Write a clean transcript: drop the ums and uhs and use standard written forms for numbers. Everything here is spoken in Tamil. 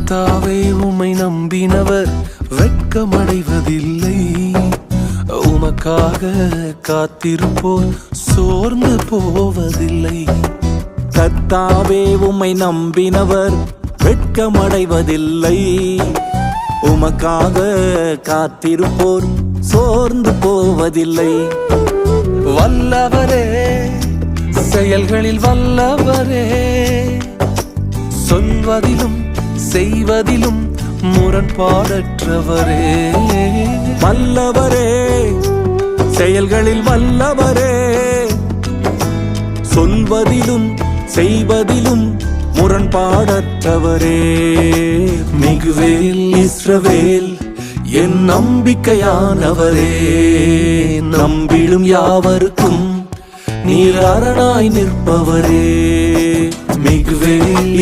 கர்த்தாவே உம்மை நம்பினவர் வெட்கமடைவதில்லை. உமக்காக காத்திருப்போர் சோர்ந்து போவதில்லை. கர்த்தாவே உம்மை நம்பினவர் வெட்கமடைவதில்லை. உமக்காக காத்திருப்போர் சோர்ந்து போவதில்லை. வல்லவரே, செயல்களில் வல்லவரே, சொல்வதிலும் செய்வதிலும் முரண்பாடற்றவரே. வல்லவரே, செயல்களில் வல்லவரே, சொல்வதிலும் செய்வதிலும் முரண்பாடற்றவரே. மிகுவேல் இஸ்ரவேல் என் நம்பிக்கையானவரே, நம்பிடும் யாவருக்கும் நீர் அரணாய் நிற்பவரே. மிகுவேல்